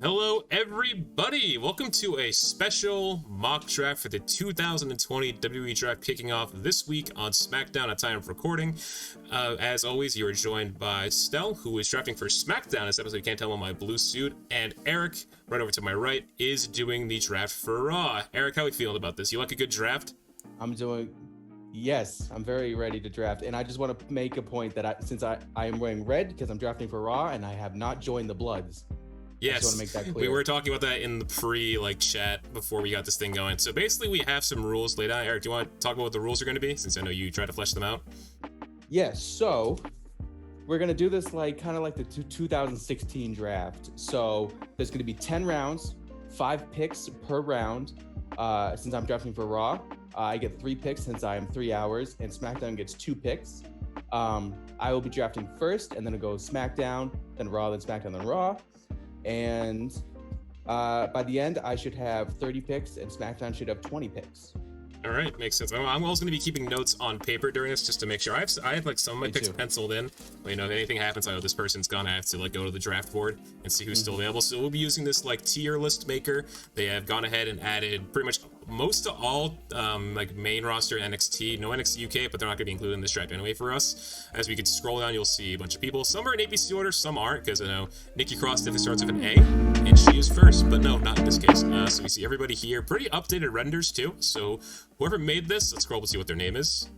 Hello, everybody! Welcome to a special mock draft for the 2020 WWE Draft kicking off this week on SmackDown at time of recording. As always, you are joined by Stel, who is drafting for SmackDown this episode. You can't tell him my blue suit. And Eric, right over to my right, is doing the draft for Raw. Eric, how are you feeling about this? You like a good draft? Yes, I'm very ready to draft. And I just want to make a point that since I am wearing red because I'm drafting for Raw and I have not joined the Bloods. Yes, I just want to make that clear. We were talking about that in the chat before we got this thing going. So basically, we have some rules laid out. Eric, do you want to talk about what the rules are going to be, since I know you try to flesh them out? Yes, so we're going to do this kind of like the 2016 draft. So there's going to be 10 rounds, 5 picks per round. Since I'm drafting for Raw, I get 3 picks since I am 3 hours, and SmackDown gets 2 picks. I will be drafting first, and then it goes SmackDown, then Raw, then SmackDown, then Raw. And by the end, I should have 30 picks, and SmackDown should have 20 picks. All right, makes sense. I'm also going to be keeping notes on paper during this just to make sure. I have like some of my picks penciled in. But, if anything happens, I know this person's gone. I have to go to the draft board and see who's still available. So we'll be using this tier list maker. They have gone ahead and added pretty much most of all main roster NXT, no NXT UK, but they're not going to be included in this draft anyway for us. As we could scroll down, you'll see a bunch of people. Some are in ABC order, some aren't, because I know Nikki Cross definitely starts with an A, and she is first, but no, not in this case. So we see everybody here, pretty updated renders too. So whoever made this, let's scroll to see what their name is.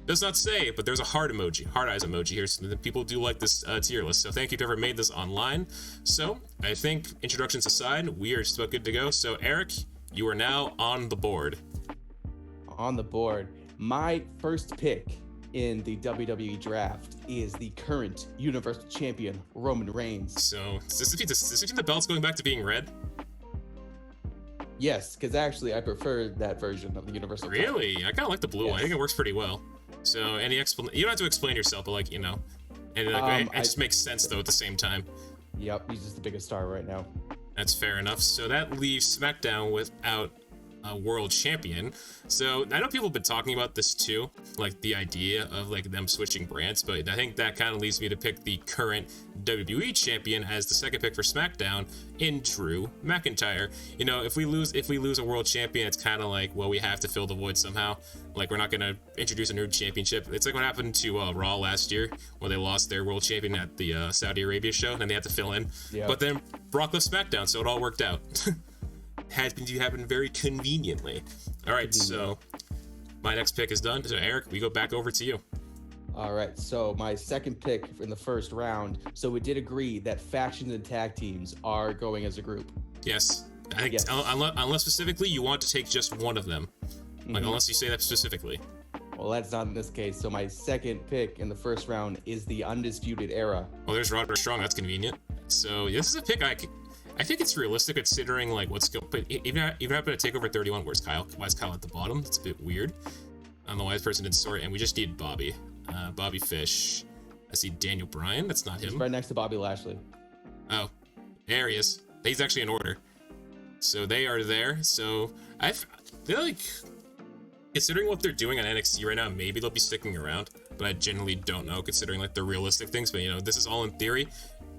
Does not say, but there's a heart emoji, heart eyes emoji here, so that people do like this tier list. So thank you to whoever made this online. So I think introductions aside, we are just about good to go. So Eric, you are now on the board. On the board. My first pick in the WWE Draft is the current Universal Champion, Roman Reigns. So does this mean the belt's going back to being red? Yes, because actually I prefer that version of the Universal title. Really? I kind of like the blue one. I think it works pretty well. So any explanation? You don't have to explain yourself, but and it just makes sense though at the same time. Yep, he's just the biggest star right now. That's fair enough. So that leaves SmackDown without a world champion. So I know people have been talking about this too, like the idea of them switching brands, but I think that kind of leads me to pick the current WWE champion as the second pick for SmackDown in Drew McIntyre. If we lose a world champion, it's kind of we have to fill the void somehow. We're not going to introduce a new championship. It's like what happened to Raw last year when they lost their world champion at the Saudi Arabia show, and they had to fill in. Yep. But then Brock left SmackDown, so it all worked out. Had to happen very conveniently. All right, so my next pick is done. So Eric, we go back over to you. All right, so my second pick in the first round. So we did agree that factions and tag teams are going as a group. Yes, I think unless specifically you want to take just one of them, unless you say that specifically. Well, that's not in this case. So my second pick in the first round is the Undisputed Era. Oh, there's Roderick Strong. That's convenient. So this is a pick I think it's realistic considering what's going. But even happened to TakeOver 31, where's Kyle? Why is Kyle at the bottom? It's a bit weird. I don't know why this person didn't sort, and we just need Bobby. Bobby Fish. I see Daniel Bryan. That's not him. He's right next to Bobby Lashley. Oh, there he is. He's actually in order. So they are there. So they're considering what they're doing on NXT right now, maybe they'll be sticking around. But I generally don't know, considering the realistic things. But this is all in theory.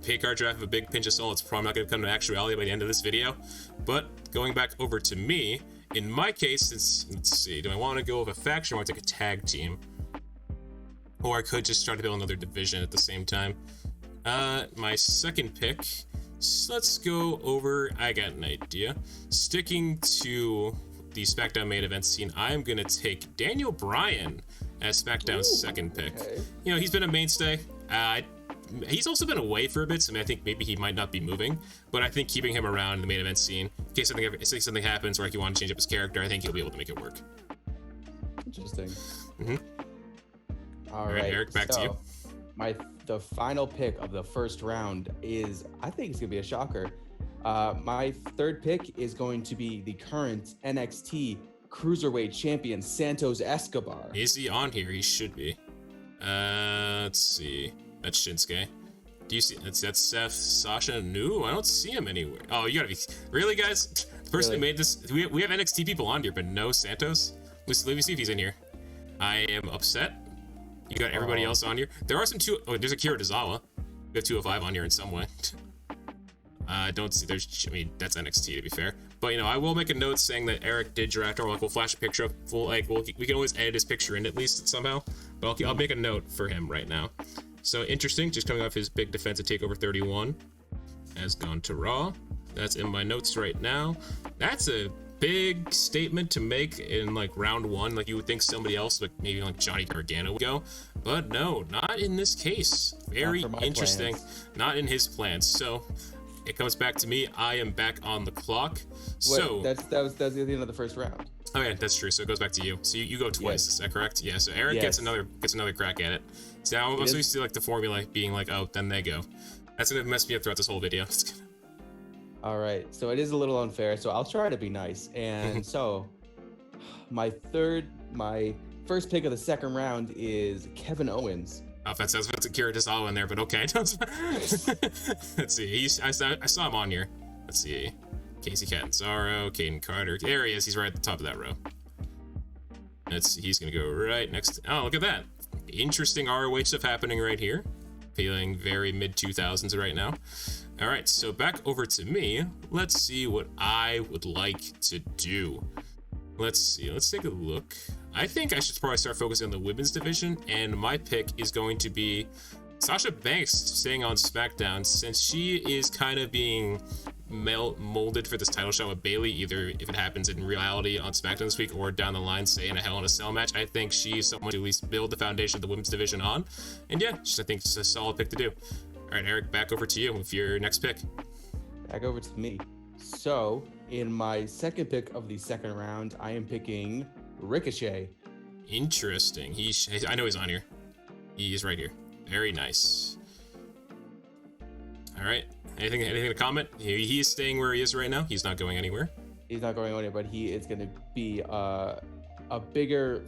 Pick our draft with a big pinch of salt. It's probably not going to come to actuality by the end of this video. But going back over to me, in my case, let's see, do I want to go with a faction or want to take a tag team? Or I could just try to build another division at the same time. My second pick, let's go over, I got an idea. Sticking to the SmackDown main event scene, I'm going to take Daniel Bryan as SmackDown's second pick. Okay. He's been a mainstay. He's also been away for a bit, so I think maybe he might not be moving. But I think keeping him around in the main event scene, in case something happens, or if you want to change up his character, I think he'll be able to make it work. Interesting. All right, Eric, back to you. The final pick of the first round is, I think it's gonna be a shocker. My third pick is going to be the current NXT Cruiserweight Champion, Santos Escobar. Is he on here? He should be. Let's see. That's Shinsuke. Do you see? That's Seth, Sasha. No, I don't see him anywhere. Oh, you gotta be really, guys. The person who made this. We have NXT people on here, but no Santos. Let me see if he's in here. I am upset. You got everybody else on here. There are some there's a Kira Tozawa. We have 205 on here in some way. I don't see I mean, that's NXT to be fair. But, you know, I will make a note saying that Eric did draft, or like we'll flash a picture up, we can always edit his picture in at least somehow. But I'll make a note for him right now. So interesting, just coming off his big defensive takeover 31, has gone to Raw. That's in my notes right now. That's a big statement to make in like round 1. Like you would think somebody else, like maybe like Johnny Gargano would go, but no, not in this case. Very interesting. Plans. Not in his plans. So it comes back to me. I am back on the clock. So that was the end of the first round. Oh yeah, that's true. So it goes back to you. So you go twice. Yes. Is that correct? Yeah. So Eric gets another crack at it. So I'm also used to like the formula being like, oh, then they go. That's gonna mess me up throughout this whole video. All right, so it is a little unfair, so I'll try to be nice. And so my first pick of the second round is Kevin Owens. Oh, that sounds about to Kira Tozawa in there, but okay. Let's see. I saw him on here. Let's see. Casey Catanzaro, Caden Carter. There he is. He's right at the top of that row. He's gonna go right next. Oh, look at that. Interesting ROH stuff happening right here. Feeling very mid 2000s right now. All right, so back over to me. Let's see what I would like to do. Let's see. Let's take a look. I think I should probably start focusing on the women's division, and my pick is going to be Sasha Banks staying on SmackDown, since she is kind of being molded for this title shot with Bayley, either if it happens in reality on SmackDown this week or down the line, say in a Hell in a Cell match. I think she's someone to at least build the foundation of the women's division on, and yeah, I think it's a solid pick to do. All right, Eric, back over to you with your next pick. Back over to me. So, in my second pick of the second round, I am picking Ricochet. Interesting. I know he's on here. He's right here. Very nice. All right. Anything to comment? He is staying where he is right now. He's not going anywhere. He's not going anywhere, but he is going to be a bigger,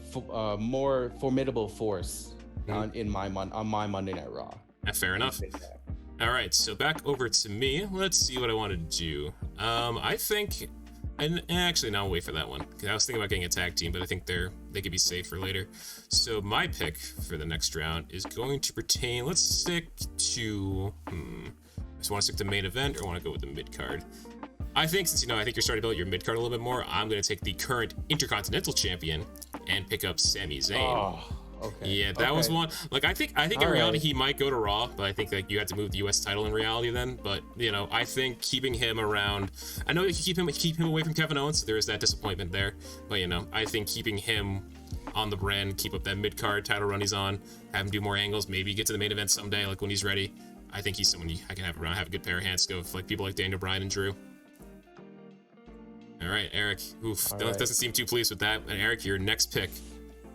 more formidable force on my Monday Night Raw. Fair enough. All right, so back over to me. Let's see what I want to do. I think, and actually, no, I'll wait for that one, because I was thinking about getting a tag team, but I think they could be safe for later. So my pick for the next round is going to pertain. Let's stick to. Just want to stick to main event, or want to go with the mid card? I think since I think you're starting to build your mid card a little bit more, I'm going to take the current Intercontinental Champion and pick up Sami Zayn. Oh. Okay. Yeah, that was one. Like I think in reality he might go to Raw, but I think like you have to move the US title in reality then. But I think keeping him around, I know you can keep him away from Kevin Owens, so there is that disappointment there. But I think keeping him on the brand, keep up that mid card title run he's on, have him do more angles, maybe get to the main event someday, like when he's ready. I think he's someone I can have around, have a good pair of hands to go with, like people like Daniel Bryan and Drew. All right, Eric. Doesn't seem too pleased with that. And Eric, your next pick.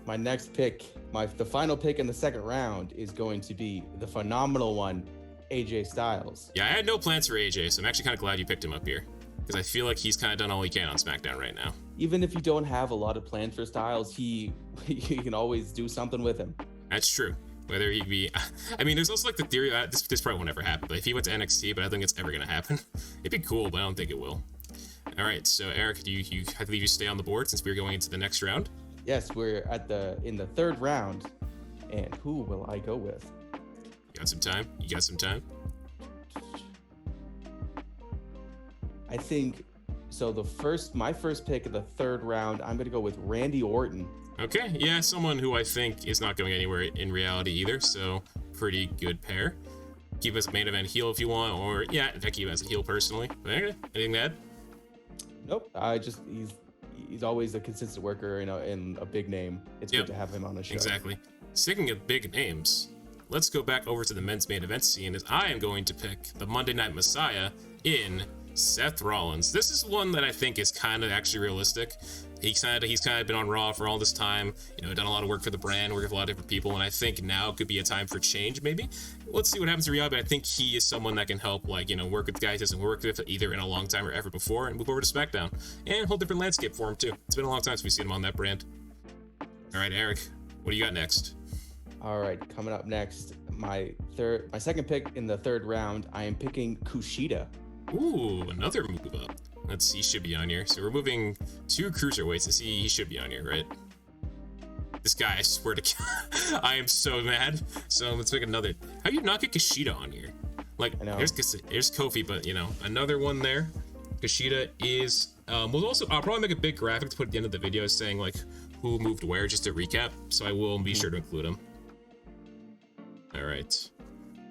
My next pick, the final pick in the second round, is going to be the phenomenal one, AJ Styles. Yeah, I had no plans for AJ, so I'm actually kind of glad you picked him up here, because I feel like he's kind of done all he can on SmackDown right now. Even if you don't have a lot of plans for Styles, you can always do something with him. That's true. Whether he be, I mean, there's also like the theory that this probably won't ever happen, but if he went to NXT, but I don't think it's ever gonna happen. It'd be cool, but I don't think it will. All right, so Eric, I believe you stay on the board since we're going into the next round. Yes, we're in the third round, and who will I go with? You got some time? I think so. My first pick of the third round, I'm gonna go with Randy Orton. Okay, yeah, someone who I think is not going anywhere in reality either, so pretty good pair. Keep him as a main event heel if you want, or yeah, I keep him as a heel personally. But okay, anything to add? Nope. He's always a consistent worker, and a big name. It's good to have him on the show. Exactly. Speaking of big names, let's go back over to the men's main event scene, as I am going to pick the Monday Night Messiah in Seth Rollins. This is one that I think is kind of actually realistic. He's kind of been on Raw for all this time, done a lot of work for the brand, worked with a lot of different people, and I think now could be a time for change, maybe. Let's see what happens in reality, but I think he is someone that can help, work with guys he hasn't worked with either in a long time or ever before, and move over to SmackDown, and a whole different landscape for him, too. It's been a long time since we've seen him on that brand. All right, Eric, what do you got next? All right, coming up next, my second pick in the third round, I am picking Kushida. Ooh, another move up. Let's see, he should be on here. So we're moving 2 cruiserweights. He should be on here, right? This guy, I swear to God, I am so mad. So let's make another. How do you not get Kushida on here? Like, I know. there's Kofi, but, you know, another one there. Kushida is, we'll also, I'll probably make a big graphic to put at the end of the video saying, like, who moved where, just to recap. So I will be sure to include him. All right.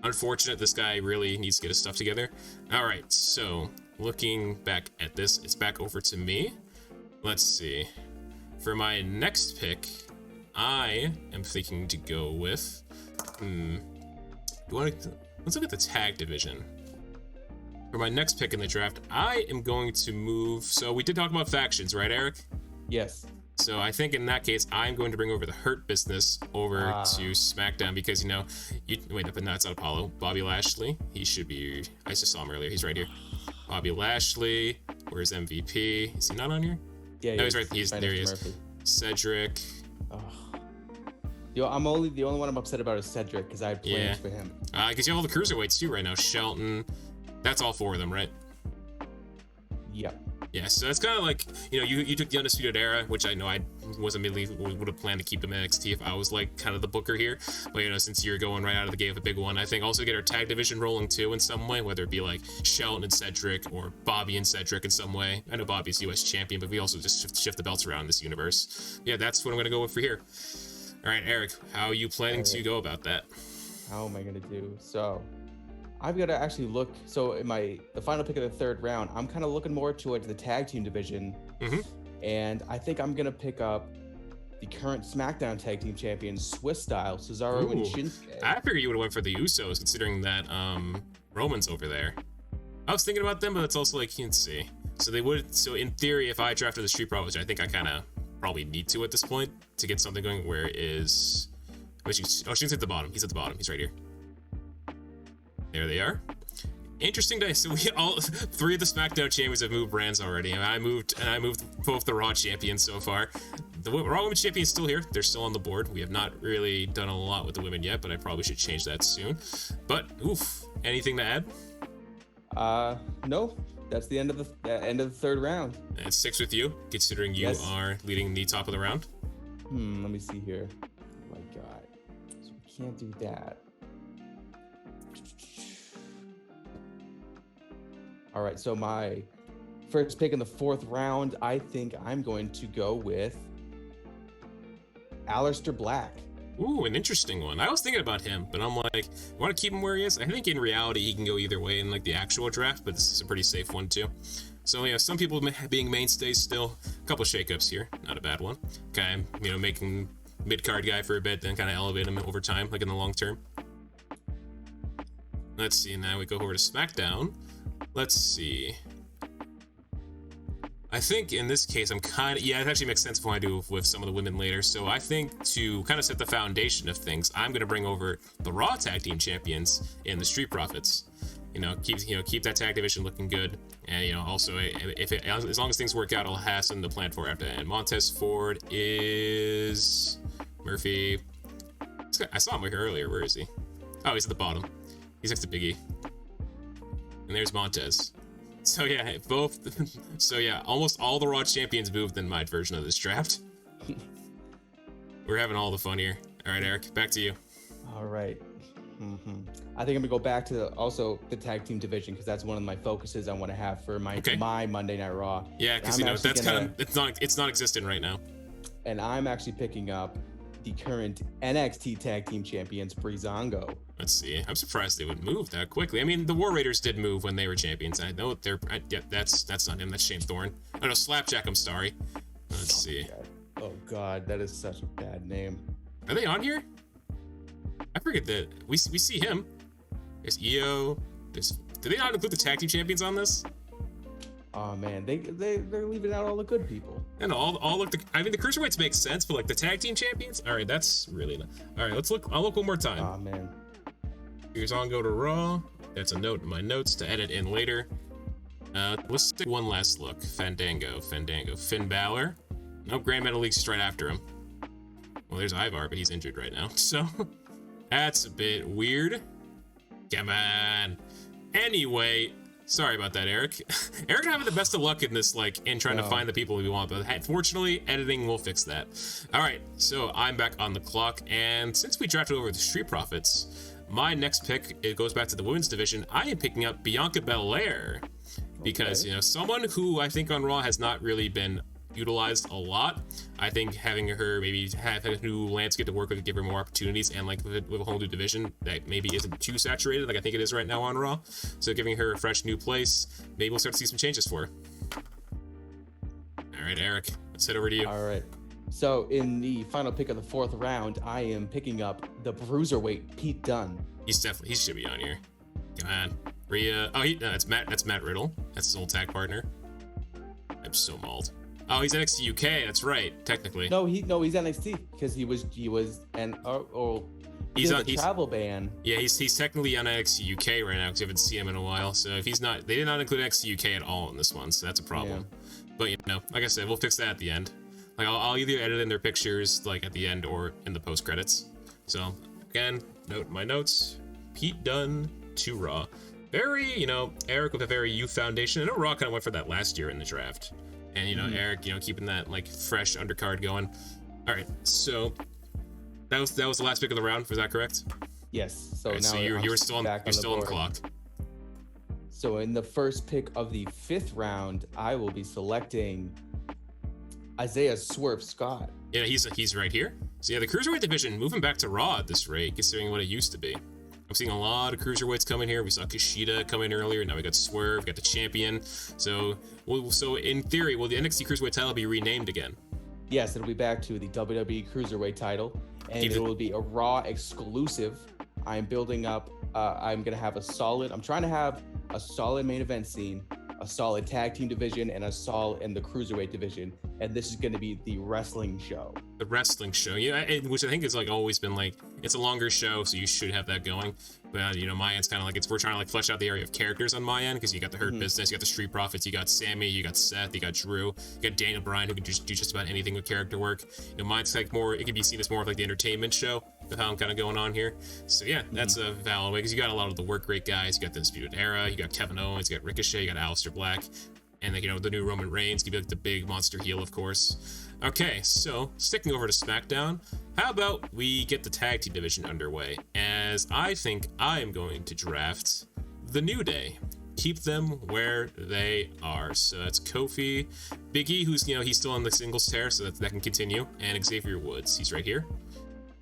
Unfortunate, this guy really needs to get his stuff together. All right, so looking back at this, it's back over to me. Let's see. For my next pick, I am thinking to go with, let's look at the tag division. For my next pick in the draft, I am going to move, so we did talk about factions, right, Eric? Yes. So I think in that case, I'm going to bring over the Hurt Business over to SmackDown because, you know, wait, but no, it's not Apollo. Bobby Lashley, he should be, I just saw him earlier, he's right here. Bobby Lashley, where's MVP? Is he not on here? Yeah, no, he's right, there he is. Murphy. Cedric. Oh. Yo, the only one I'm upset about is Cedric because I had plans for him. Because you have all the cruiserweights too right now. Shelton, that's all 4 of them, right? Yep. Yeah, so it's kind of like, you know, you took the Undisputed Era, which I know I would have planned to keep them in NXT if I was like kind of the booker here. But, you know, since you're going right out of the gate with a big one, I think also get our tag division rolling too in some way, whether it be like Shelton and Cedric or Bobby and Cedric in some way. I know Bobby's US champion, but we also just shift the belts around in this universe. Yeah, that's what I'm going to go with for here. All right, Eric, how are you planning to go about that? How am I going to do? So I've got to actually look. So in the final pick of the 3rd round, I'm kind of looking more towards the tag team division. And I think I'm going to pick up the current SmackDown tag team champions, Swiss Style, Cesaro and Shinsuke. I figured you would have went for the Usos, considering that Roman's over there. I was thinking about them, but it's also like, you can see. So in theory, if I drafted the Street Profits, I think I kind of probably need to at this point to get something going. Where is... Shinsuke's at the bottom. He's at the bottom. He's right here. There they are. Interesting day. So we all 3 of the SmackDown champions have moved brands already, and I moved both the Raw champions so far. The Raw Women's champion is still here. They're still on the board. We have not really done a lot with the women yet, but I probably should change that soon. But oof, anything to add? No. That's the end of the 3rd round. And 6 with you, considering you are leading the top of the round. Let me see here. Oh my God. So we can't do that. All right, so my first pick in the 4th round, I think I'm going to go with Aleister Black. Ooh, an interesting one. I was thinking about him, but I'm like, want to keep him where he is? I think in reality he can go either way in like the actual draft, but this is a pretty safe one too. So yeah, some people being mainstays still. A couple shakeups here, not a bad one. Kind of, you know, making mid-card guy for a bit, then kind of elevate him over time, like in the long term. Let's see, now we go over to SmackDown. Let's see. I think in this case, I'm kind of, it actually makes sense for what I do with some of the women later. So I think to kind of set the foundation of things, I'm going to bring over the Raw Tag Team Champions in the Street Profits. Keep that tag division looking good. And, also as long as things work out, I'll hasten the plan for after that. And Montez Ford is Murphy. I saw him here earlier. Where is he? Oh, he's at the bottom. He's next to Big E. And there's Montez. So yeah, almost all the Raw champions moved in my version of this draft. We're having all the fun here. All right, Eric, back to you. All right. I think I'm gonna go back to also the tag team division because that's one of my focuses I want to have for my Monday Night Raw. Yeah, because that's it's not existent right now. And I'm actually picking up the current NXT tag team champions, Breezango. Let's see. I'm surprised they would move that quickly. I mean, the War Raiders did move when they were champions. I know that's not him. That's Shane Thorne. Oh no, Slapjack. I'm sorry. Let's see. Oh God, that is such a bad name. Are they on here? I forget that we see him. There's EO. Did they not include the tag team champions on this? Oh man, they're leaving out all the good people. And all of the the cruiserweights make sense, but like the tag team champions. All right, that's really not. All right, let's look. I'll look one more time. Oh man. Here's on go to Raw. That's a note in my notes to edit in later. Let's take one last look. Fandango. Finn Balor. Nope, Grand Metalik straight after him. Well, there's Ivar, but he's injured right now, so that's a bit weird. Come on. Anyway, Sorry about that, Eric. Eric having the best of luck in this, like, in trying to find the people we want, but fortunately, editing will fix that. All right, so I'm back on the clock, and since we drafted over the Street Profits, my next pick, it goes back to the women's division. I am picking up Bianca Belair because, you know, someone who I think on Raw has not really been utilized a lot. I think having her maybe have a new landscape to work with, give her more opportunities, and like with a whole new division that maybe isn't too saturated like I think it is right now on Raw. So giving her a fresh new place, maybe we'll start to see some changes for her. All right, Eric, let's head over to you. All right. So in the final pick of the 4th round, I am picking up the bruiserweight Pete Dunne. He should be on here. Come on, Rhea. Oh, no, that's Matt Riddle. That's his old tag partner. I'm so mauled. Oh, he's NXT UK. That's right, technically. No, he's NXT because he was he's on travel ban. Yeah, he's technically on NXT UK right now because we haven't seen him in a while. So if he's not, they did not include NXT UK at all in this one, so that's a problem. Yeah. But you know, like I said, we'll fix that at the end. Like I'll either edit in their pictures like at the end or in the post credits. So again, note my notes. Pete Dunne to Raw. Very, you know, Eric with a very youth foundation. I know Raw kind of went for that last year in the draft. And, you know, Eric, you know, keeping that, like, fresh undercard going. All right, so that was the last pick of the round. Was that correct? Yes. So right, now so you're still on the clock. So in the first pick of the 5th round, I will be selecting Isaiah Swerve Scott. Yeah, he's right here. So, yeah, the Cruiserweight division moving back to Raw at this rate, considering what it used to be. I'm seeing a lot of cruiserweights coming here. We saw Kushida come in earlier. Now we got Swerve, we got the champion. So in theory, will the NXT Cruiserweight title be renamed again? Yes, it'll be back to the WWE Cruiserweight title, and it will be a Raw exclusive. I'm building up. I'm trying to have a solid main event scene, a solid tag team division, and the Cruiserweight division. And this is going to be the wrestling show. The wrestling show, yeah, which I think is like always been like, it's a longer show, so you should have that going. But you know, my end's kind of like we're trying to like flesh out the area of characters on my end because you got the Hurt Business, you got the Street Profits, you got Sammy, you got Seth, you got Drew, you got Daniel Bryan who can just do just about anything with character work. You know, mine's like more, it can be seen as more of like the entertainment show with how I'm kind of going on here. So yeah, that's a valid way because you got a lot of the work rate guys. You got the Disputed Era, you got Kevin Owens, you got Ricochet, you got Aleister Black. And, like, you know, the new Roman Reigns, give you like the big monster heel, of course. Okay, so sticking over to SmackDown, how about we get the tag team division underway? As I think I am going to draft the New Day. Keep them where they are. So that's Kofi, Big E, who's, you know, he's still on the singles tear, so that can continue, and Xavier Woods, he's right here.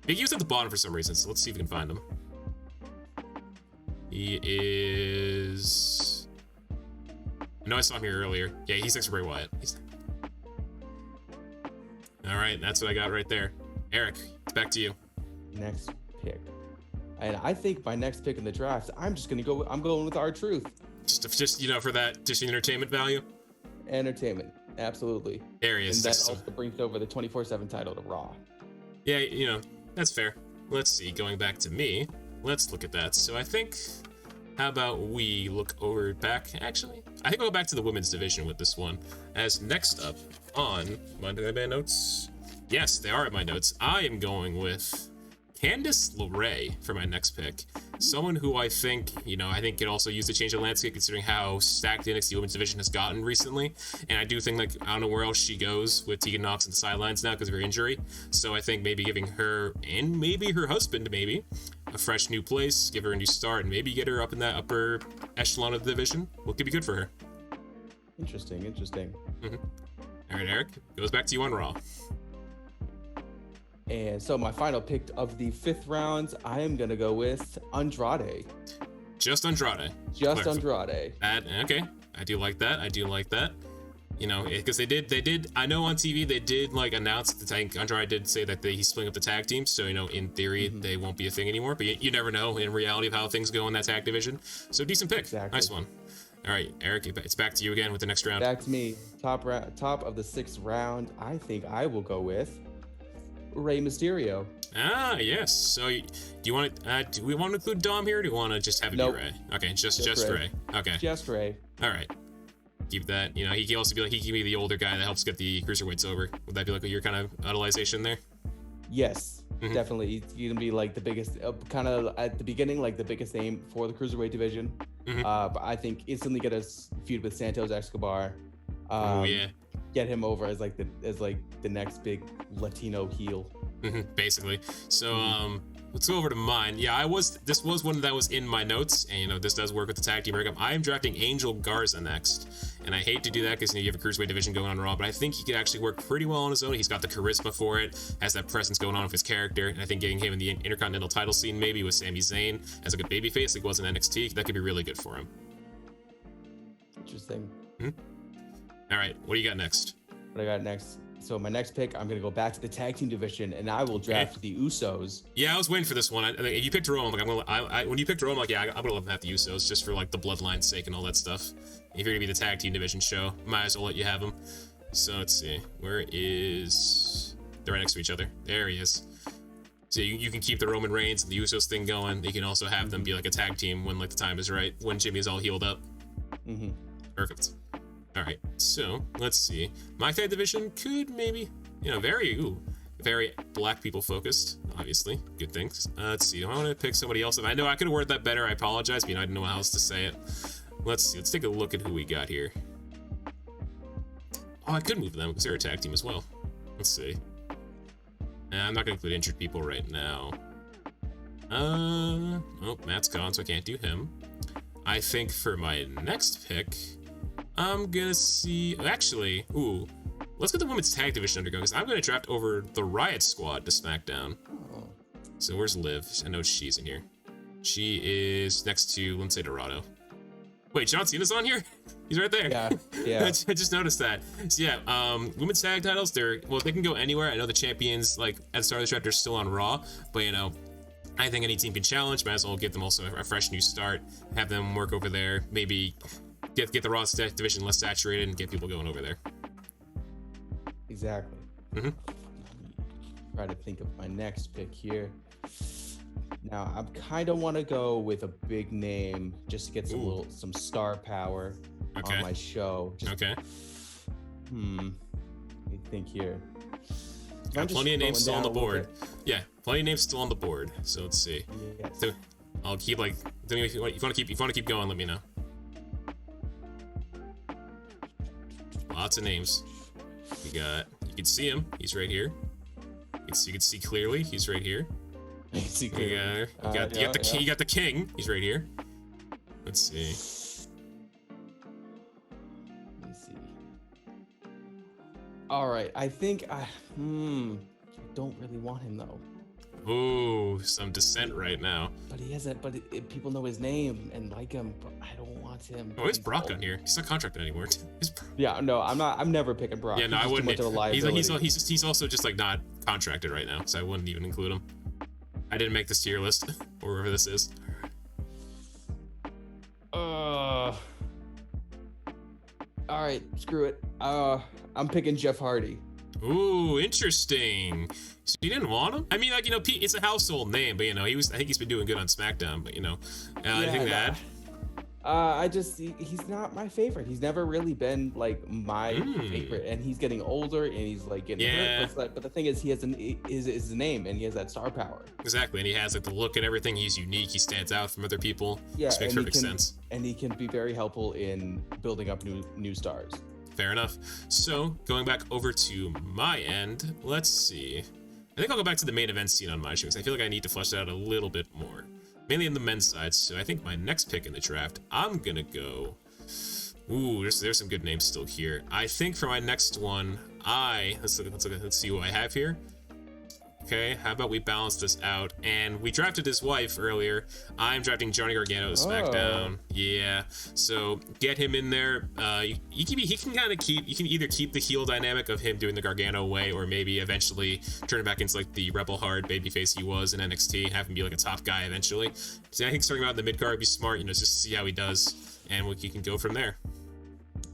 Big E's at the bottom for some reason, so let's see if we can find him. He is... I know I saw him here earlier. Yeah, he's next to Bray Wyatt. All right, that's what I got right there. Eric, it's back to you. Next pick. And I think my next pick in the draft, I'm going with R-Truth. Just you know, for that, just entertainment value? Entertainment, absolutely. There he is. And that also brings over the 24/7 title to Raw. Yeah, you know, that's fair. Let's see, going back to me, let's look at that. So I think... How about we look over back? Actually, I think I'll go back to the women's division with this one. As next up on my notes. Yes, they are at my notes. I am going with Candice LeRae for my next pick. Someone who I think, you know, I think could also use to change the landscape considering how stacked the NXT Women's Division has gotten recently. And I do think, like, I don't know where else she goes with Tegan Nox on the sidelines now because of her injury. So I think maybe giving her, and maybe her husband, maybe, a fresh new place, give her a new start, and maybe get her up in that upper echelon of the division. What could be good for her? Interesting. All right, Eric, goes back to you on Raw. And so my final pick of the 5th round, I am going to go with Andrade. Just Andrade. Andrade. Okay. I do like that. You know, because they did, I know on TV they did, like, announce, I think Andrade did say that he's splitting up the tag team, so, you know, in theory, they won't be a thing anymore, but you never know in reality of how things go in that tag division. So, decent pick. Exactly. Nice one. All right, Eric, it's back to you again with the next round. Back to me. Top of the 6th round, I think I will go with Rey Mysterio. Ah, yes. So, do we want to include Dom here, or do you want to just have it be Rey? Okay, just Rey. Okay. Just Rey. All right. Keep that. You know, he can also be like, he can be the older guy that helps get the cruiserweights over. Would that be like your kind of utilization there? Yes. Definitely, he's gonna be like the biggest, kind of at the beginning, like the biggest name for the cruiserweight division. But I think instantly get us feud with Santos Escobar. Oh yeah. Get him over as like the next big Latino heel. Basically. So let's go over to mine. Yeah, this was one that was in my notes, and this does work with the tag team breakup. I am drafting Angel Garza next, and I hate to do that because you have a cruiserweight division going on Raw, but I think he could actually work pretty well on his own. He's got the charisma for it, has that presence going on with his character, and I think getting him in the Intercontinental title scene, maybe with Sami Zayn as a good babyface like was in NXT, that could be really good for him. Interesting. All right, what do you got next? What I got next? So my next pick, I'm gonna go back to the tag team division, and I will draft the Usos. Yeah, I was waiting for this one. You picked Rome. Like when you picked Rome, I'm gonna let them have the Usos just for like the bloodline's sake and all that stuff. If you're gonna be the tag team division show, might as well let you have them. So let's see, they're right next to each other. There he is. So you can keep the Roman Reigns and the Usos thing going. You can also have them be like a tag team when like the time is right, when Jimmy's all healed up. Perfect. All right, so let's see. My tag division could maybe, very black people focused, obviously. Good things. Let's see. I want to pick somebody else. I know I could have worded that better. I apologize, but I didn't know how else to say it. Let's see. Let's take a look at who we got here. Oh, I could move them because they're a tag team as well. Let's see. I'm not going to include injured people right now. Oh, Matt's gone, so I can't do him. I think for my next pick, I'm gonna see. Actually, let's get the women's tag division undergoing because I'm gonna draft over the Riot Squad to SmackDown. So where's Liv? I know she's in here. She is next to Lindsay Dorado. Wait, John Cena's on here? He's right there. Yeah. I just noticed that. So yeah, women's tag titles. They can go anywhere. I know the champions, like at the start of the draft, are still on Raw, but I think any team can challenge. Might as well give them also a fresh new start. Have them work over there. Maybe get the Raw division less saturated and get people going over there. Exactly. Try to think of my next pick here. Now I kind of want to go with a big name just to get some star power on my show. Let me think here. Got plenty of names still on the board. Yeah, plenty of names still on the board. So let's see. Yes. So I'll keep if you want to keep going, let me know. Lots of names. You can see him. He's right here. You can see clearly. He's right here. You got the king. He's right here. Let's see. Let me see. All right. I think I don't really want him though. Ooh, some dissent right now. But he hasn't. But people know his name and like him. But I don't want him. Oh, it's Brock on here. He's not contracted anymore. Yeah, no, I'm not. I'm never picking Brock. Yeah, no, I wouldn't. He's also just like not contracted right now, so I wouldn't even include him. I didn't make this tier list or wherever this is. All right, screw it. I'm picking Jeff Hardy. Ooh, interesting. So you didn't want him? I mean, like, Pete, it's a household name, but I think he's been doing good on SmackDown, but anything to add? He's not my favorite. He's never really been like my favorite, and he's getting older and he's like getting hurt. But the thing is, he has his name and he has that star power. Exactly, and he has like the look and everything. He's unique. He stands out from other people. Yeah, this makes perfect sense. And he can be very helpful in building up new stars. Fair enough. So going back over to my end, let's see. I think I'll go back to the main event scene on my show because I feel like I need to flesh it out a little bit more. Mainly in the men's side, so I think my next pick in the draft, I'm gonna go. Ooh, there's some good names still here. I think for my next one, let's see what I have here. Okay, how about we balance this out? And we drafted his wife earlier. I'm drafting Johnny Gargano to SmackDown. Yeah, so get him in there. You can either keep the heel dynamic of him doing the Gargano way, or maybe eventually turn it back into like the Rebel Hard babyface he was in NXT, and have him be like a top guy eventually. So I think starting out in the mid card would be smart, just to see how he does, and you can go from there.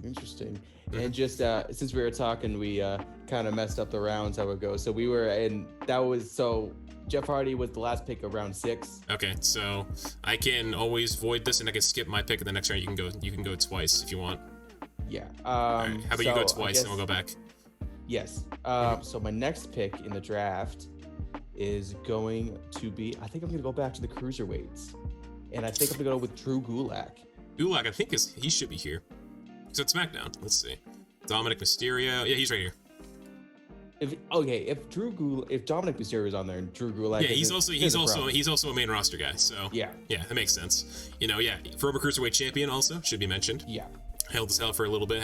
Interesting. And just since we were talking, we kind of messed up the rounds how it goes. So Jeff Hardy was the last pick of round 6. Okay, so I can always void this and I can skip my pick in the next round. You can go twice if you want. Yeah. Right. How about you go twice and we'll go back? Yes. So my next pick in the draft is going to be, I think I'm going to go back to the cruiserweights. And I think I'm going to go with Drew Gulak. Gulak, I think he should be here. So it's SmackDown. Let's see. Dominic Mysterio. Yeah, he's right here. If Dominic Mysterio is on there and Drew Gulak, yeah, he's also a main roster guy. So yeah, that makes sense. Former cruiserweight champion also should be mentioned. Yeah, held his hell for a little bit.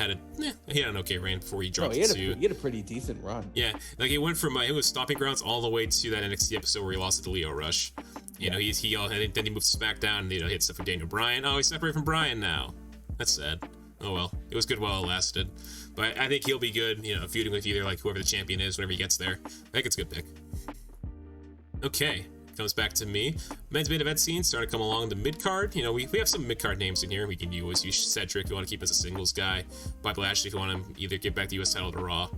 He had an okay reign before he dropped he had a pretty decent run. Yeah, like he went from it was stomping grounds all the way to that NXT episode where he lost to Leo Rush. Then he moved to SmackDown and he had stuff with Daniel Bryan. Oh, he's separated from Bryan now. That's sad. Oh well, it was good while it lasted. But I think he'll be good, feuding with either like whoever the champion is whenever he gets there. I think it's a good pick. Okay, comes back to me. Men's main event scene starting to come along the mid card. We have some mid card names in here. We can use Cedric if you want to keep as a singles guy. Bobby Lashley if you want to either give back the US title to Raw.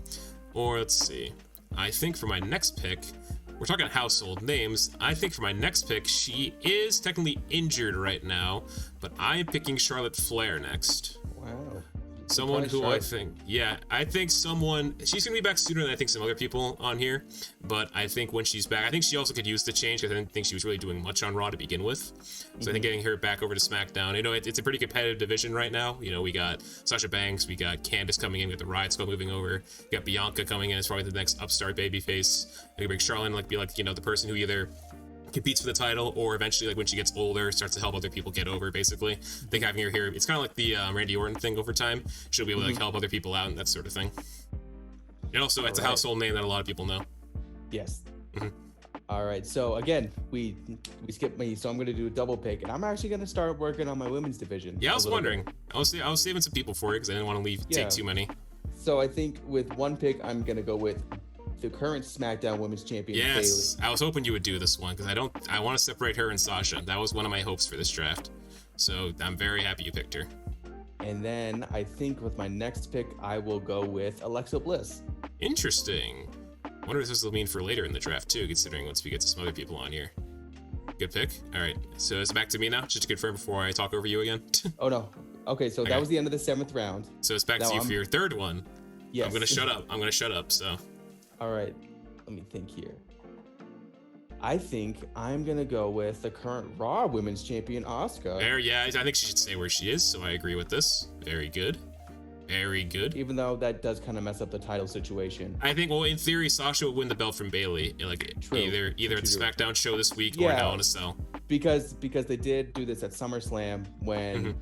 Or let's see. I think for my next pick, we're talking household names. I think for my next pick, she is technically injured right now, but I am picking Charlotte Flair next. Wow. Someone who she's going to be back sooner than I think some other people on here, but I think when she's back, I think she also could use the change because I didn't think she was really doing much on Raw to begin with. So I think getting her back over to SmackDown, it's a pretty competitive division right now. We got Sasha Banks, we got Candice coming in, we got the Riot Squad moving over, we got Bianca coming in as probably the next upstart babyface. I could bring Charlotte in, be the person who either competes for the title or eventually when she gets older starts to help other people get over. Basically I think having her here, it's kind of like the Randy Orton thing over time. She'll be able to help other people out and that sort of thing. And also it's a household name that a lot of people know. Yes. All right, so again we skipped me, so I'm going to do a double pick and I'm actually going to start working on my women's division. I was wondering I was saving some people for it because I didn't want to take too many. So I think with one pick I'm going to go with the current SmackDown Women's Champion, Yes, Bayley. I was hoping you would do this one because I want to separate her and Sasha. That was one of my hopes for this draft. So I'm very happy you picked her. And then I think with my next pick, I will go with Alexa Bliss. Interesting. I wonder what this will mean for later in the draft too, considering once we get to some other people on here. Good pick. All right, so it's back to me now, just to confirm before I talk over you again. Oh no. Okay, so that was the end of the 7th round. So it's back to you for your third one. Yes. I'm gonna shut up. So. All right, let me think here. I think I'm going to go with the current Raw Women's Champion, Asuka. I think she should stay where she is, so I agree with this. Very good. Very good. Even though that does kind of mess up the title situation. I think, in theory, Sasha would win the belt from Bayley. Either at the SmackDown show this week or Hell in a Cell. Because they did do this at SummerSlam when...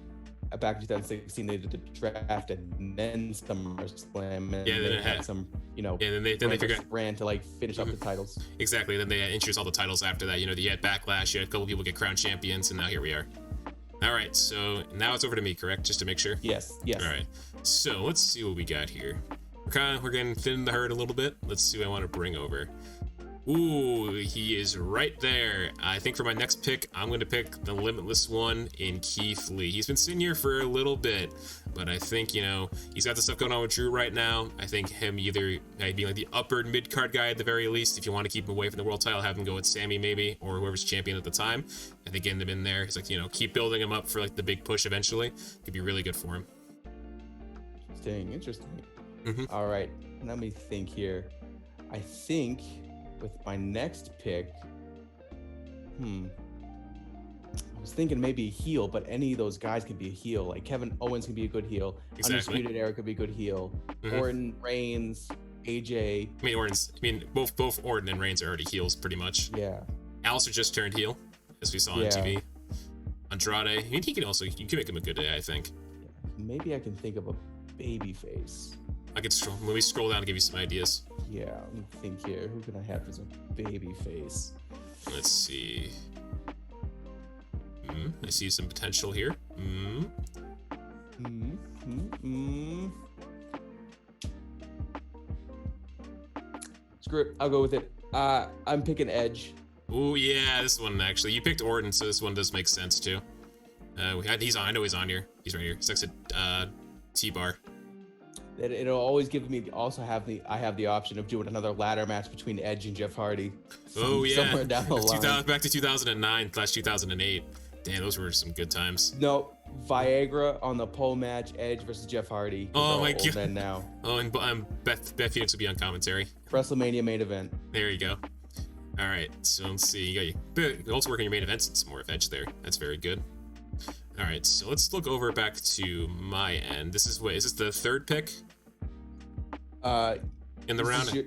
Back in 2016, they did the draft and then SummerSlam, and they had some, then they ran to finish up the titles. Exactly. Then they introduced all the titles after that. You had Backlash, you had a couple people get crowned champions, and now here we are. All right, so now it's over to me, correct? Just to make sure. Yes. All right. So let's see what we got here. We're getting thin in the herd a little bit. Let's see what I want to bring over. Ooh, he is right there. I think for my next pick, I'm going to pick the limitless one in Keith Lee. He's been sitting here for a little bit, but I think, he's got the stuff going on with Drew right now. I think him either being like the upper mid-card guy at the very least, if you want to keep him away from the world title, have him go with Sammy maybe, or whoever's champion at the time. I think getting him in there, it's keep building him up for the big push eventually. Could be really good for him. Interesting. All right, let me think here. I think... with my next pick, I was thinking maybe a heel, but any of those guys could be a heel. Like Kevin Owens could be a good heel. Exactly. Undisputed Eric could be a good heel. Orton, Reigns, AJ. Both Orton and Reigns are already heels pretty much. Yeah. Alistair just turned heel, as we saw on TV. Andrade, you can make him a good day, I think. Yeah. Maybe I can think of a baby face. Let me scroll down and give you some ideas. Yeah, let me think here. Who can I have as a baby face? Let's see. I see some potential here. Screw it. I'll go with it. I'm picking Edge. Oh yeah, this one actually. You picked Orton, so this one does make sense too. I know he's on here. He's right here. He's next to T-Bar. It'll always give me. I have the option of doing another ladder match between Edge and Jeff Hardy. Somewhere down the line. Back to 2009/2008. Damn, those were some good times. No, Viagra on the pole match, Edge versus Jeff Hardy. Oh my god! Men now. Oh, and Beth Phoenix will be on commentary. WrestleMania main event. There you go. All right, so let's see. You also work on your main events and some more edge there. That's very good. All right, so let's look over back to my end. This is what is this the third pick? In the round.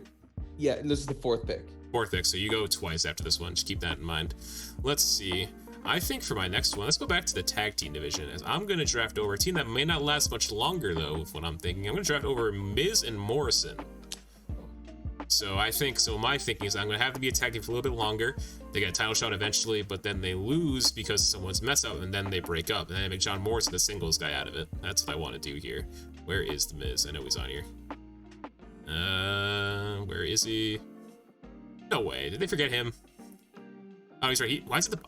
Yeah, and this is the fourth pick. Fourth pick, so you go twice after this one. Just keep that in mind. Let's see. I think for my next one, let's go back to the tag team division. As I'm going to draft over a team that may not last much longer, though, with what I'm thinking. I'm going to draft over Miz and Morrison. So my thinking is I'm going to have to be a tag team for a little bit longer. They get a title shot eventually, but then they lose because someone's mess up, and then they break up. And then I make John Morrison the singles guy out of it. That's what I want to do here. Where is the Miz? I know he's on here. Where is he? No way. Did they forget him? Oh, he's right. Why is it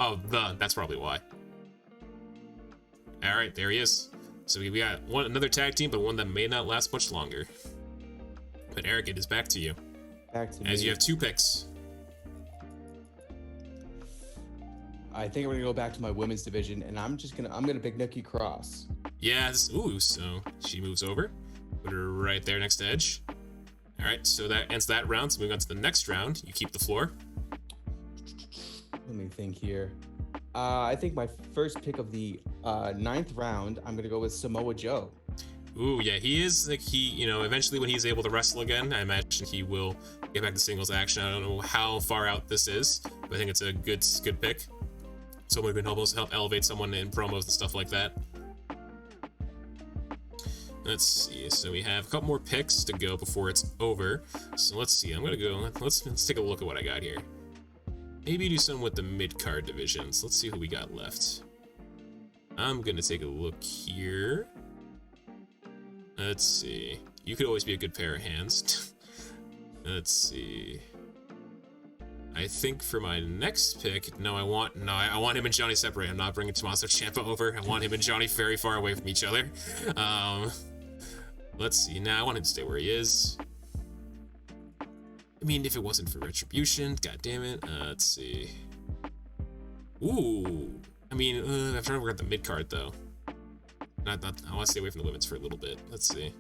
that's probably why. All right, there he is. So we got another tag team, but one that may not last much longer. But Eric, it is back to you. Back to me. As you have 2 picks. I think I'm gonna go back to my women's division, and I'm gonna pick Nikki Cross. Yes. Ooh, so she moves over. Put her right there next to Edge. All right, so that ends that round. So moving on to the next round, you keep the floor. Let me think here. I think my first pick of the 9th round, I'm gonna go with Samoa Joe. Ooh, yeah, he is like eventually when he's able to wrestle again, I imagine he will get back to singles action. I don't know how far out this is, but I think it's a good pick. Someone who can almost help elevate someone in promos and stuff like that. Let's see. So we have a couple more picks to go before it's over. So let's see. I'm gonna go. Let's take a look at what I got here. Maybe do some with the mid-card divisions. Let's see who we got left. I'm gonna take a look here. Let's see. You could always be a good pair of hands. Let's see. I think for my next pick, I want him and Johnny separate. I'm not bringing Tommaso Ciampa over. I want him and Johnny very far away from each other. Let's see. Now I want him to stay where he is. I mean, if it wasn't for Retribution, god damn it. Let's see. Ooh. I mean, I'm trying to work out the mid card though. I want to stay away from the women's for a little bit. Let's see.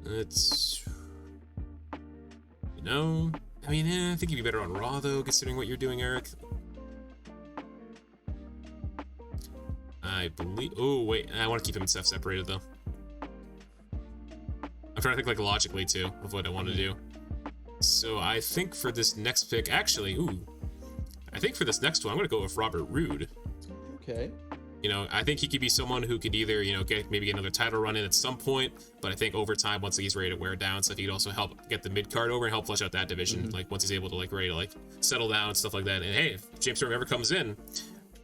I think you'd be better on Raw though, considering what you're doing, Eric. I believe. Oh wait, I want to keep him and Seth separated though. I'm trying to think like logically too of what I want to do. So I think for this next pick, actually, I think for this next one, I'm gonna go with Robert Roode. Okay. I think he could be someone who could either, get another title run in at some point, but I think over time, once he's ready to wear down stuff, he could also help get the mid card over and help flesh out that division. Like once he's able to ready to settle down and stuff like that. And hey, if James Storm ever comes in,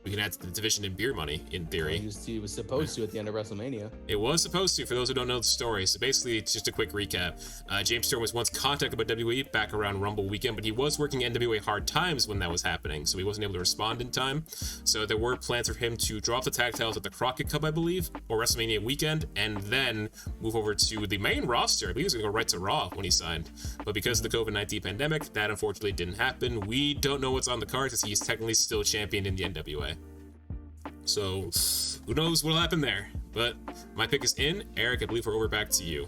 we can add to the division in beer money, in theory. He was supposed to at the end of WrestleMania. It was supposed to, for those who don't know the story. So basically, it's just a quick recap. James Storm was once contacted by WWE back around Rumble weekend, but he was working NWA Hard Times when that was happening, so he wasn't able to respond in time. So there were plans for him to drop the tag titles at the Crockett Cup, I believe, or WrestleMania weekend, and then move over to the main roster. I believe he was going to go right to Raw when he signed. But because of the COVID-19 pandemic, that unfortunately didn't happen. We don't know what's on the cards, as he's technically still champion in the NWA. So, who knows what'll happen there? But my pick is in. Eric, I believe we're over back to you.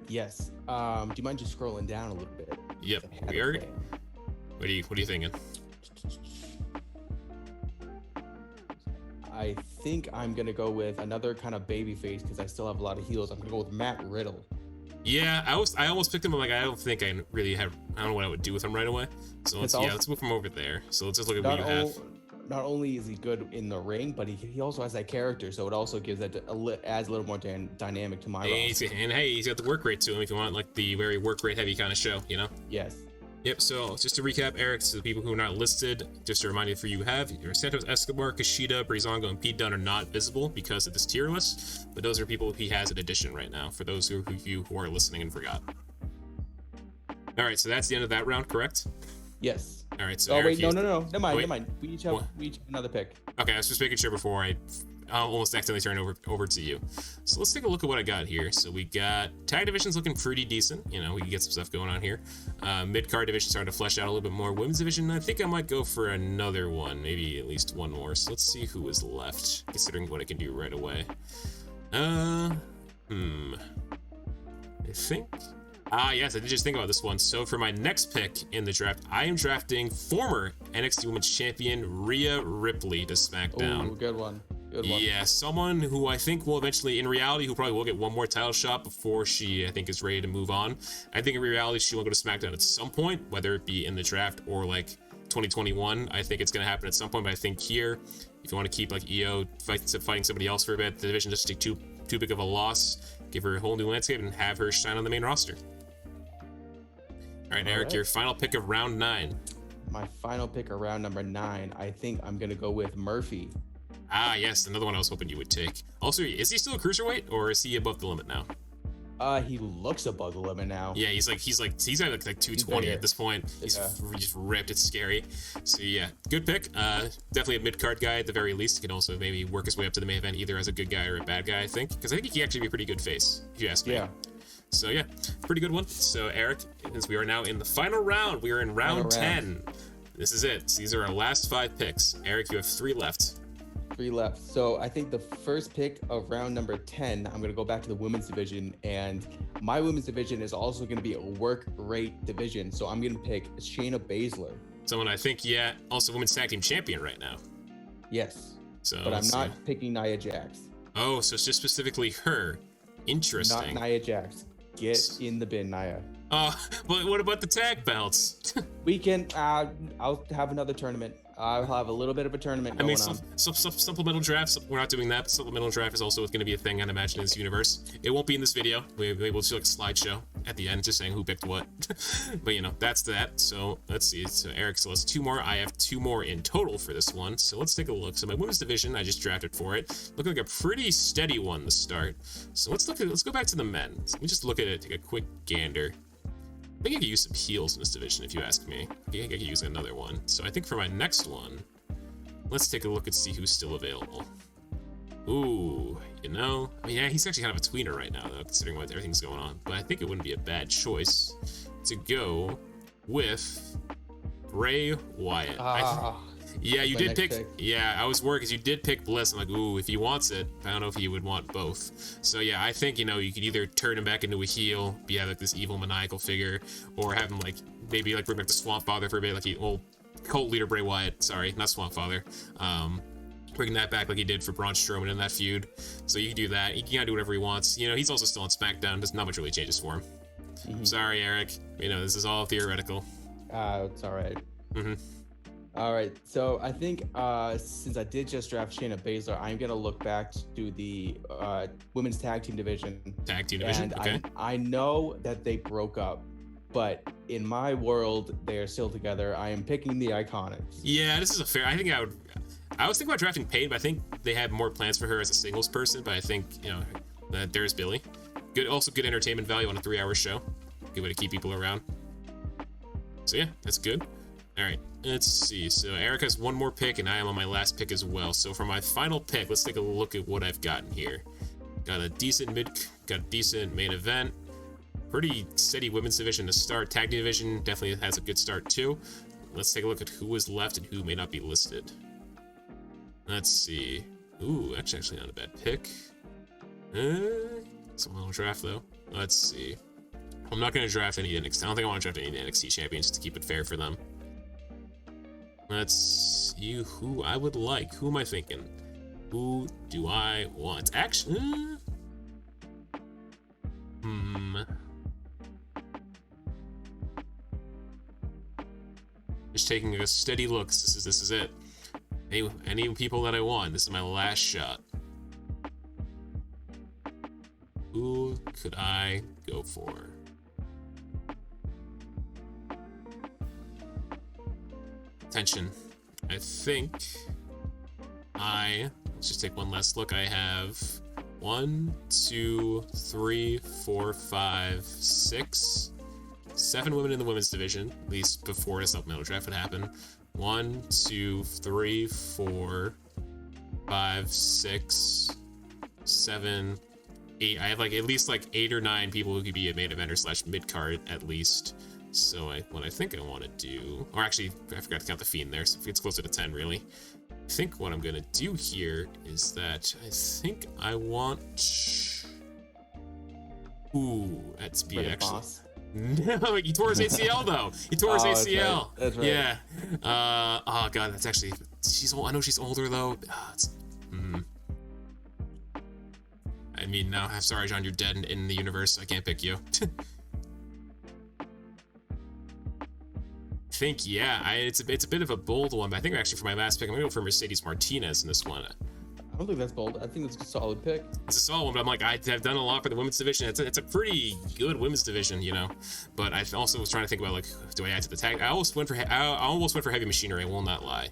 Yes. Do you mind just scrolling down a little bit? Yep. We are. What are you thinking? I think I'm gonna go with another kind of baby face because I still have a lot of heels. I'm gonna go with Matt Riddle. Yeah, I almost picked him. I'm like, I don't think I really have. I don't know what I would do with him right away. So let's move him over there. So let's just look at what you have. Not only is he good in the ring, but he also has that character, so it also gives that adds a little more dynamic to my roster. And hey, he's got the work rate to him if you want the very work rate heavy kind of show, Yes. Yep, so just to recap, Eric, to the people who are not listed, just a reminder for you have your Santos Escobar, Kushida, Breezango, and Pete Dunne are not visible because of this tier list, but those are people he has in addition right now, for those of you who are listening and forgot. Alright, so that's the end of that round, correct? Yes. All right, so Eric, no. Never mind. We each have another pick. Okay, I was just making sure before I almost accidentally turn over to you. So let's take a look at what I got here. So we got tag division's looking pretty decent. We can get some stuff going on here. Mid-card division starting to flesh out a little bit more. Women's division, I think I might go for another one, maybe at least one more. So let's see who is left, considering what I can do right away. I think Yes, I did just think about this one. So for my next pick in the draft, I am drafting former NXT Women's Champion Rhea Ripley to SmackDown. Ooh, good one. Good one. Yeah, someone who I think will eventually, in reality, who probably will get one more title shot before she, I think, is ready to move on. I think in reality, she will go to SmackDown at some point, whether it be in the draft or like 2021. I think it's going to happen at some point, but I think here, if you want to keep like EO fighting somebody else for a bit, the division just take too big of a loss, give her a whole new landscape and have her shine on the main roster. All right, Eric, your final pick of round 9. My final pick of round number 9, I think I'm going to go with Murphy. Yes, another one I was hoping you would take. Also, is he still a cruiserweight or is he above the limit now? He looks above the limit now. Yeah, he's at like 220 at this point. He's just ripped. It's scary. So yeah, good pick. Definitely a mid-card guy at the very least. He can also maybe work his way up to the main event either as a good guy or a bad guy, I think. Because I think he can actually be a pretty good face, if you ask me. Yeah. So yeah, pretty good one. So Eric, since we are now in the final round, we are in round 10. This is it. So these are our last 5 picks. Eric, you have 3 left. 3 left. So I think the first pick of round number 10, I'm going to go back to the women's division, and my women's division is also going to be a work rate division. So I'm going to pick Shayna Baszler. Someone I think, also women's tag team champion right now. Yes. So, but I'm not picking Nia Jax. Oh, so it's just specifically her. Interesting. Not Nia Jax. Get in the bin, Nia. But what about the tag belts? We can. I'll have another tournament. I'll have a little bit of a tournament going on. Supplemental drafts, we're not doing that, but supplemental draft is also going to be a thing, I'd imagine, in this universe. It won't be in this video. We'll see like a slideshow at the end, just saying who picked what. But, that's that. So, let's see. So, Eric still has 2 more. I have 2 more in total for this one. So, let's take a look. So, my women's division, I just drafted for it. Looking like a pretty steady one to start. So, let's go back to the men. So, let me just look at it, take a quick gander. I think I could use some heels in this division, if you ask me. I think I could use another one. So I think for my next one, let's take a look and see who's still available. Ooh, he's actually kind of a tweener right now, though, considering what everything's going on. But I think it wouldn't be a bad choice to go with Bray Wyatt. Yeah, you did pick. Yeah, I was worried because you did pick Bliss. I'm like, ooh, if he wants it, I don't know if he would want both. So yeah, I think you could either turn him back into a heel, be like this evil maniacal figure, or have him maybe bring back the Swamp Father for a bit, cult leader Bray Wyatt. Sorry, not Swamp Father. Bringing that back like he did for Braun Strowman in that feud. So you can do that. He can kind of do whatever he wants. He's also still on SmackDown. There's not much really changes for him. Mm-hmm. Sorry, Eric. This is all theoretical. It's all right. Mm-hmm. All right, so I think since I did just draft Shayna Baszler, I'm gonna look back to the women's tag team division. And okay. I know that they broke up, but in my world, they are still together. I am picking the Iconics. Yeah, this is a fair. I think I was thinking about drafting Paige, but I think they had more plans for her as a singles person. But I think there's Billy. Also good entertainment value on a 3-hour show. Good way to keep people around. So yeah, that's good. All right, let's see. So Eric has 1 more pick, and I am on my last pick as well. So for my final pick, let's take a look at what I've gotten here. Got a decent main event. Pretty steady women's division to start. Tag team division definitely has a good start too. Let's take a look at who is left and who may not be listed. Let's see. Ooh, actually not a bad pick. Someone will draft though. Let's see. I'm not going to draft any NXT. I don't think I want to draft any NXT champions to keep it fair for them. Let's see who I would like. Who am I thinking? Who do I want? Actually, just taking a steady look. This is it. Any people that I want. This is my last shot. Who could I go for? Attention. I think let's just take one last look. I have 1, 2, 3, 4, 5, 6, 7 women in the women's division, at least before a supplemental draft would happen. 1, 2, 3, 4, 5, 6, 7, 8. I have at least 8 or 9 people who could be a main eventer / mid card at least. So what I think I want to do, or actually I forgot to count the Fiend there, so it's closer to 10 really. I think what I'm gonna do here is that I think I want. Ooh, that's be actually. No, he tore his ACL though. He tore his ACL. That's right. Yeah. Oh god, that's actually. She's old. I know she's older though. I mean, no. I'm sorry, John. You're dead in the universe. I can't pick you. I think it's a bit of a bold one, but I think actually for my last pick, I'm gonna go for Mercedes Martinez in this one. I don't think that's bold. I think that's a solid pick. It's a solid one, but I'm like, I've done a lot for the women's division. It's a pretty good women's division, you know. But I also was trying to think about, like, do I add to the tag? I almost went for heavy machinery. I will not lie.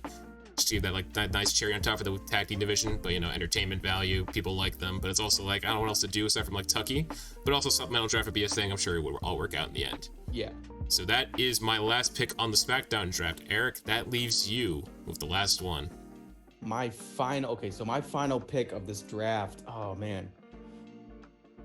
Just to give that nice cherry on top of the tag team division. But you know, entertainment value, people like them. But it's also like I don't know what else to do aside from like Tucky. But also supplemental draft would be a thing. I'm sure it would all work out in the end. Yeah. So that is my last pick on the SmackDown draft. Eric, that leaves you with the last one. My final pick of this draft. Oh man,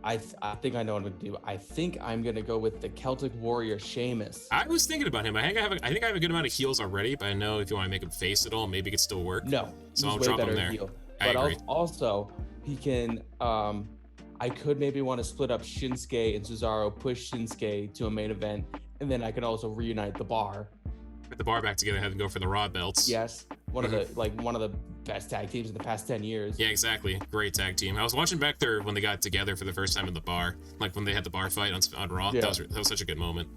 I think I know what I'm gonna do. I think I'm gonna go with the Celtic Warrior Sheamus. I was thinking about him. I think I have a good amount of heels already, but I know if you want to make him face at all, maybe it could still work. No, so I'll drop him there. Heel. I But agree. also he can. I could maybe want to split up Shinsuke and Cesaro, push Shinsuke to a main event, and then I can also reunite the Bar. Put the Bar back together and have them go for the Raw belts. Yes, one of the best tag teams in the past 10 years. Yeah, exactly. Great tag team. I was watching back there when they got together for the first time in the Bar, like when they had the bar fight on Raw. Yeah. That was such a good moment.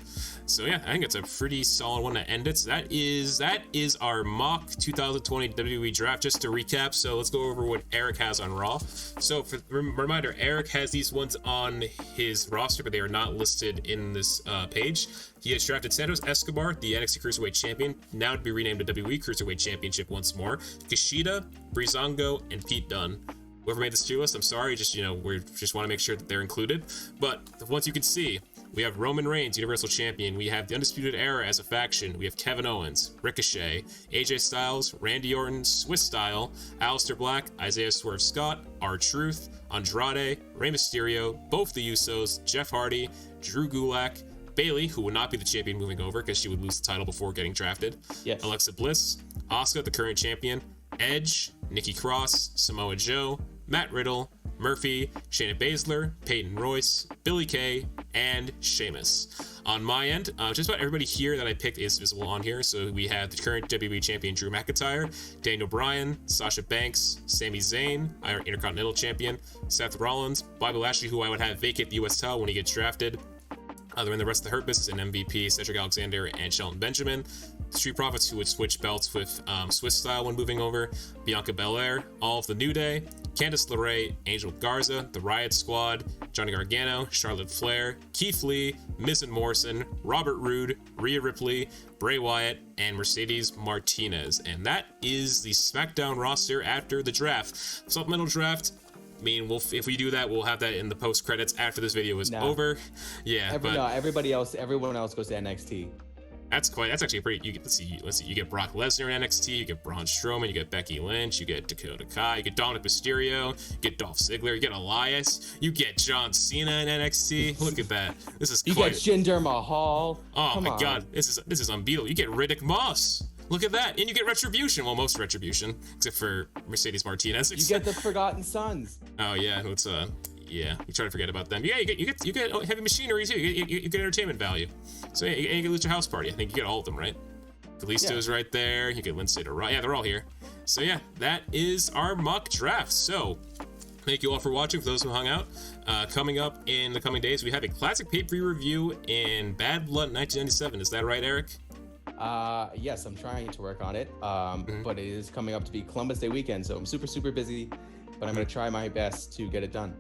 So yeah, I think it's a pretty solid one to end it. So that is our mock 2020 WWE Draft. Just to recap, so let's go over what Eric has on Raw. So for reminder, Eric has these ones on his roster, but they are not listed in this page. He has drafted Santos Escobar, the NXT Cruiserweight Champion, now to be renamed to WWE Cruiserweight Championship once more. Kushida, Breezango, and Pete Dunne. Whoever made this tier list, I'm sorry, we just want to make sure that they're included. But the ones you can see, we have Roman Reigns, Universal Champion. We have the Undisputed Era as a faction. We have Kevin Owens, Ricochet, AJ Styles, Randy Orton, Swiss Style, Aleister Black, Isaiah Swerve Scott, R-Truth, Andrade, Rey Mysterio, both the Usos, Jeff Hardy, Drew Gulak, Bayley, who would not be the champion moving over because she would lose the title before getting drafted. Yes. Alexa Bliss, Asuka, the current champion, Edge, Nikki Cross, Samoa Joe, Matt Riddle, Murphy, Shayna Baszler, Peyton Royce, Billie Kay, and Sheamus. On my end, just about everybody here that I picked is visible on here. So we have the current WWE champion Drew McIntyre, Daniel Bryan, Sasha Banks, Sami Zayn, our Intercontinental champion, Seth Rollins, Bobby Lashley, who I would have vacate the US title when he gets drafted. They're in the rest of the Hurt Business and MVP, Cedric Alexander, and Shelton Benjamin. Street Profits, who would switch belts with Swiss Style when moving over. Bianca Belair, all of the New Day. Candice LeRae, Angel Garza, the Riot Squad, Johnny Gargano, Charlotte Flair, Keith Lee, Miz and Morrison, Robert Roode, Rhea Ripley, Bray Wyatt, and Mercedes Martinez. And that is the SmackDown roster after the draft. Supplemental draft. I mean, if we do that, we'll have that in the post credits after this video is over. Yeah, everyone else goes to NXT. That's actually pretty. Let's see. You get Brock Lesnar in NXT. You get Braun Strowman. You get Becky Lynch. You get Dakota Kai. You get Dominic Mysterio. You get Dolph Ziggler. You get Elias. You get John Cena in NXT. Look at that. This is you get Jinder Mahal. Oh Come on. God, this is unbeatable. You get Riddick Moss. Look at that, and you get Retribution. Well, most Retribution, except for Mercedes Martinez. You get the Forgotten Sons. Oh yeah, you try to forget about them. Yeah, you get Heavy Machinery too. You get entertainment value. So yeah, you get Lucha House Party. I think you get all of them, right? Kalisto's right there. You get Lindsay DeRoy. Yeah, they're all here. So yeah, that is our mock draft. So thank you all for watching. For those who hung out, coming up in the coming days, we have a classic pay-per-view review in Bad Blood 1997. Is that right, Eric? Yes, I'm trying to work on it. But it is coming up to be Columbus Day weekend, so I'm super busy, but I'm going to try my best to get it done.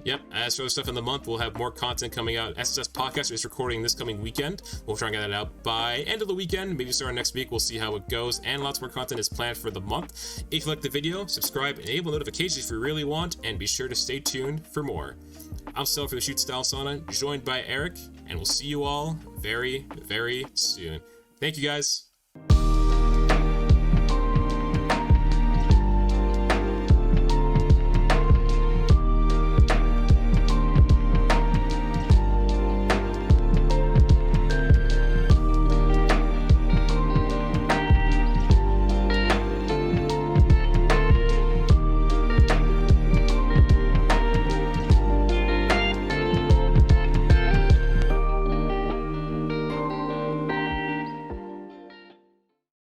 Yep. As for other stuff in the month, we'll have more content coming out. SSS Podcast is recording this coming weekend. We'll try and get that out by end of the weekend, maybe starting next week. We'll see how it goes, and lots more content is planned for the month. If you like the video, subscribe, enable notifications if you really want, and be sure to stay tuned for more. I'm Stel for the Shoot Style Sauna, joined by Eric, and we'll see you all very, very soon. Thank you, guys.